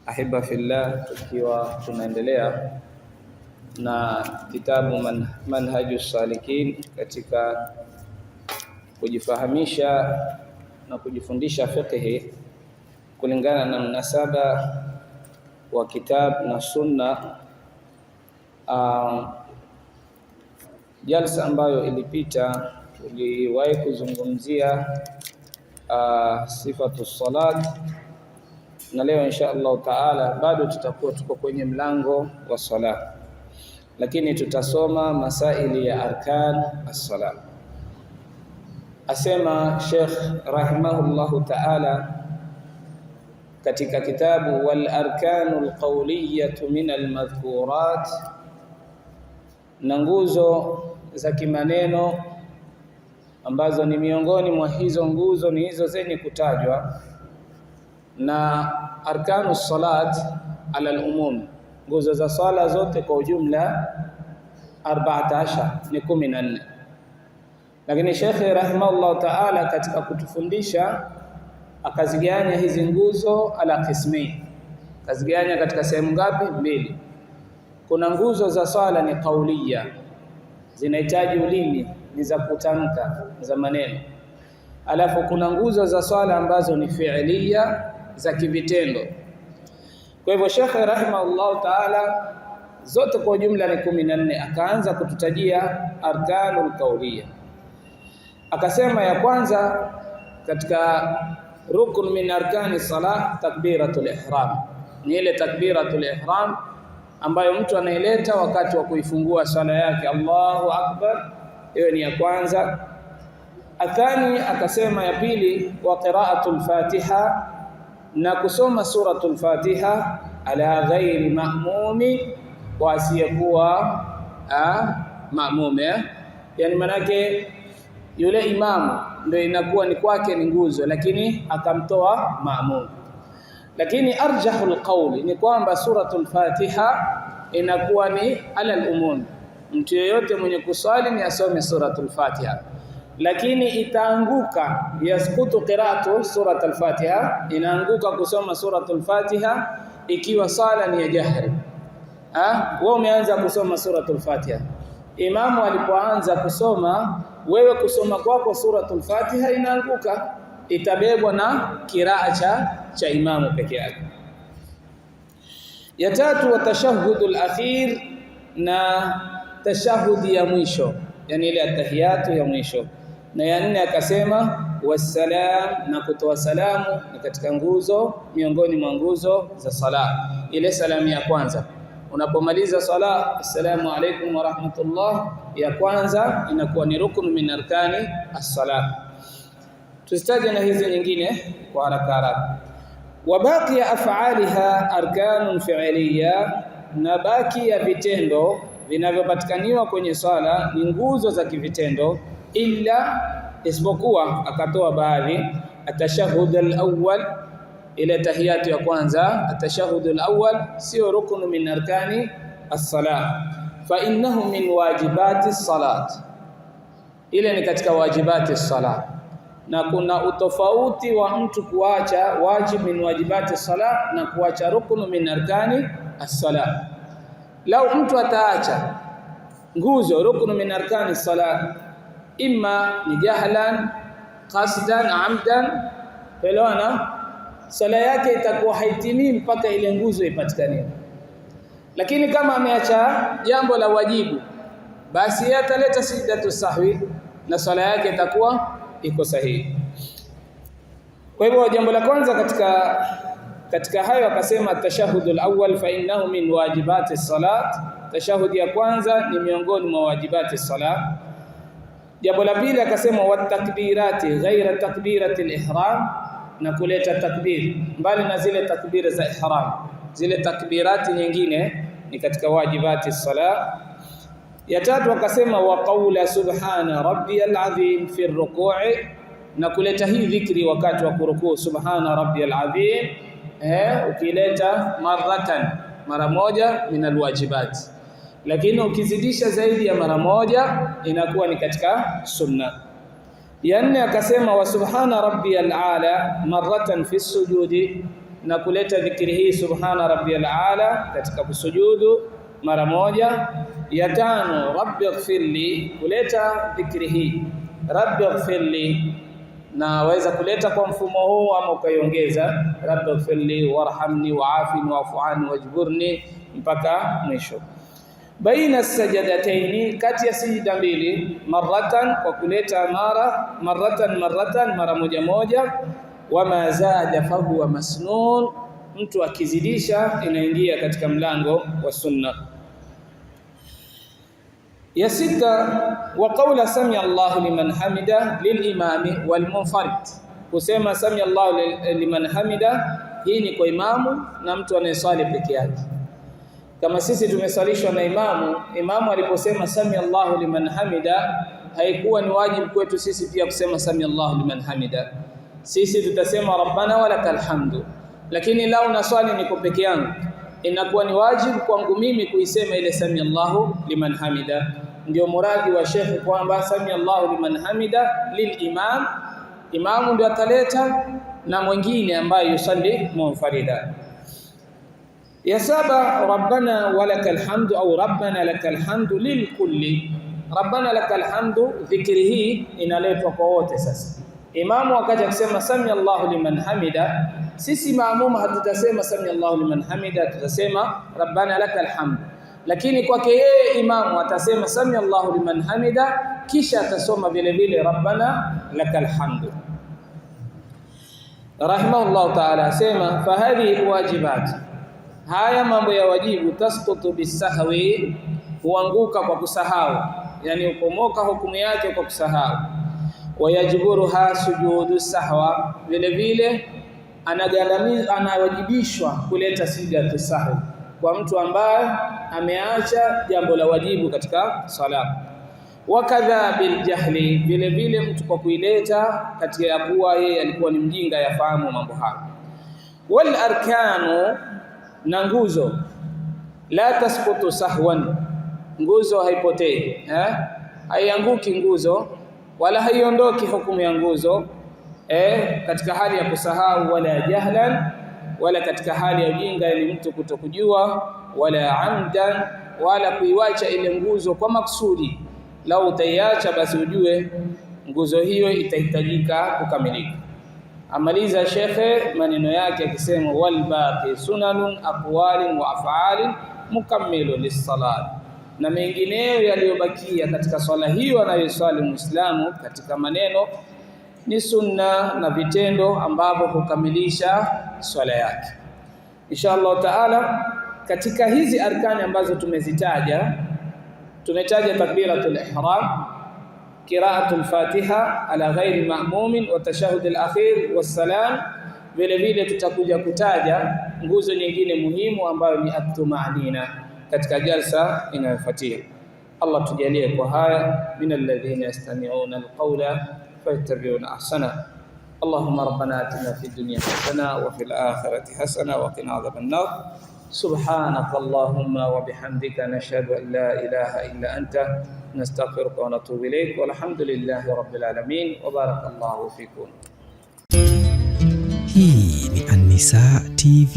Ahibba fillah, tukiwa tunaendelea na kitabu Manhajus Salikin katika kujifahamisha na kujifundisha fiqh kulingana na mnasaba wa kitab na sunna. Jalsa ambayo ilipita tuliwahi kuzungumzia sifatu salat, na leo insha Allah taala bado tutakuwa tuko kwenye mlango wa sala, lakini tutasoma masaili ya arkan as-salat. Asema Sheikh rahimahullahu taala katika kitabu wal arkanul qawliyatu min al madhkurat, na nguzo za kimaneno ambazo ni miongoni mwa hizo nguzo ni hizo zenye kutajwa na arkanus salat ala al-umum. Nguzo za swala zote kwa ujumla 14 ni 14, lakini Sheikh rahimahullah taala katika kutufundisha akaziganya hizi nguzo ala qismi. Akaziganya katika sehemu ngapi? Mbili. Kuna nguzo za swala ni kauliya, zinahitaji ulimi, ni za kutamka, za maneno. Alafu kuna nguzo za swala ambazo ni fi'liya, za kivitendo. Kwa hivyo Sheikh rahimahullah taala zote kwa jumla ni 14, akaanza kututajia arkanul kauliya. Akasema ya kwanza katika rukun min arkani salah takbiratul ihram, ni ile takbiratul ihram ambayo mtu anaileta wakati wa kuifungua sala yake, Allahu akbar, hiyo ni ya kwanza. Athani akasema ya pili wa qiraatul fatiha, na kusoma suratul fatiha ala ghairi ma'mumi, wa asiyekuwa ma'mume, yani manake yule imamu ndio inakuwa ni kwake ni nguzo, lakini akamtoa ma'mum. Lakini arjahul qawli ni kwamba suratul fatiha inakuwa ni ala al-umum, mtu yeyote mwenye kuswali ni asome suratul fatiha, lakini itaanguka yaskutu qiraatu suratul fatiha, inaanguka kusoma suratul fatiha ikiwa sala ni ya jahri. Wewe umeanza kusoma suratul fatiha, imamu alipoanza kusoma, wewe kusoma kwako suratul fatiha inaanguka, itabebwa na kiraa cha imamu peke yake. Ya tatu wa tashahhudul akhir, na tashahudi ya mwisho, yani ile atahiyatu ya mwisho. Na ya nne akasema wassalam, na kutoa salamu ni katika nguzo miongoni mwa nguzo za sala. Ile salamu ya kwanza unapomaliza sala, assalamu alaykum wa rahmatullah, ya kwanza inakuwa ni rukun min arkani as-salat. Tuzitaje na hizi nyingine kwa haraka haraka. Wa baqi af'aliha arkanun fi'liya, na baki ya vitendo vinavyopatikaniwa kwenye swala ni nguzo za kivitendo, illa isipokuwa akatoa baadhi. Atashahhud al-awwal, ile tahiyatu ya kwanza, atashahhud al-awwal sio rukun min arkani as-salat, fa innahu min wajibati as-salat, ile ni katika wajibati as-salat. Na kuna utofauti wa mtu kuacha wajib min wajibati as-salat na kuacha rukun min arkani as-salat. Lau mtu ataacha nguzo rukun min arkani as-salat, imma ni jahlan qasdan amdan, pelona sala yake itakuwa haitimii mpaka ile nguzo ipatikane. Lakini kama ameacha jambo la wajibu, basi ataleta sajdatu sahwi na sala yake itakuwa iko sahihi. Kwa hivyo jambo la kwanza katika hayo akasema tashahhudul awwal fa innahu min wajibati salat, tashahudi ya kwanza ni miongoni mwa wajibati salat. Jambo la pili akasema watakbirati ghaira takbirati al-ihram, na kuleta takbir mbali na zile takbira za ihram, zile takbirati nyingine ni katika wajibati salat. Ya tatu akasema wa qawla subhana rabbiyal azim fi ruku'i, na kuleta hii dhikri wakati wa kurukuu, subhana rabbiyal azim, ukileta mara moja min alwajibat, lakini ukizidisha zaidi ya mara moja inakuwa ni katika sunna. Ya nne akasema wa subhana rabbiyal ala maratan fi sujudi, na kuleta dhikri hii subhana rabbiyal aala katika kusujudu mara moja. Ya tano, rabbi ighfirli, kuleta dhikri hii rabbi ighfirli, na waweza kuleta kwa mfumo huu ama ukaiongeza rabbi ighfirli warhamni wa'afini wa'fu anni wajburni mpaka mwisho. Baina sajadataini, kati ya sijda mbili, maratan, kwa kuleta maratan mara moja moja. Wama zada fahuwa masnun, mtu akizidisha inaingia katika mlango wa sunna. Ya sita, wa qawla sami Allahu liman hamida lilimami walmunfarid, kusema sami Allahu liman hamida, hii ni kwa imamu na mtu anayeswali peke yake. Kama sisi tumesalishwa na imamu aliposema sami Allahu liman hamida, haikuwa ni wajibu kwetu sisi pia kusema sami Allahu liman hamida. Sisi tutasema rabbana walakal hamdu, lakini lao na swali niko peke yangu, inakuwa ni wajibu kwangu mimi kuisema ile sami Allahu liman hamida. Ndio muradi wa shekhi kwamba sami Allahu liman hamida lilimam, imamu ndio ataleta na mwingine ambaye yusalli munfarida. Ya saba, rabbana walakal hamdu au rabbana lakal hamdu lilkulli. Rabbana lakal hamdu, dhikri hii inaletwa kwa wote. Sasa imamu wakati akisema sami Allahu liman hamida, sisi maamuma hatutasema sami Allahu liman hamida, tutasema rabbana lakal hamdu. Lakini kwake yeye imamu atasema sami Allahu liman hamida, kisha atasoma vile vile rabbana lakal hamdu. Rahimahullah ta'ala asema fahadhi wajibat, haya mambo ya wajibu, tasqutu bisahwi, huanguka kwa kusahau, yani ukomoka hukumu yake kwa kusahau. Wayajiburuha sujudu sahwa, vile vile anawajibishwa kuleta sijda sahwi kwa mtu ambaye ameacha jambo la wajibu katika sala. Wakadha biljahli, vile vile mtu kwa kuileta katika ya kuwa yeye alikuwa ni mjinga yafahamu mambo hayo. Wal arkanu, na nguzo, la tasqutu sahwan, nguzo haipotei, haianguki nguzo wala haiondoki hukumu ya nguzo katika hali ya kusahau, wala jahlan, wala katika hali ya ujinga, ili mtu kutokujua, wala amdan, wala kuiwacha ile nguzo kwa maksudi. Lau utaiacha basi ujue nguzo hiyo itahitajika kukamilika. Amaliza shekhe maneno yake akisema wal baqi sunanun aqwalin wa af'alin mukammilu lis-salat, na mengineyo yaliyobakia katika swala hiyo anayoswali Muislamu katika maneno ni sunna na vitendo ambavyo hukamilisha swala yake. Inshallah taala, katika hizi arkani ambazo tumezitaja, tumetaja takbiratul ihram, qira'atul fatiha ala ghairi ma'mumin wa tashahhud al-akhir wassalam. Vile vile tutakuja kutaja nguzo nyingine muhimu ambayo ni at-tumanina katika jalsa inayofuatia. Allah tujalie kwa haya minal ladhina yastami'una al-qawla fayattabi'una ahsana. Allahumma rabbana atina fid dunya hasana wa fil akhirati hasana wa qina adhaban nar. سبحانك اللهم وبحمدك نشهد أن لا إله إلا أنت نستغفرك ونتوب إليك والحمد لله رب العالمين وبارك الله فيكم. Hii ni An-Nisaa TV.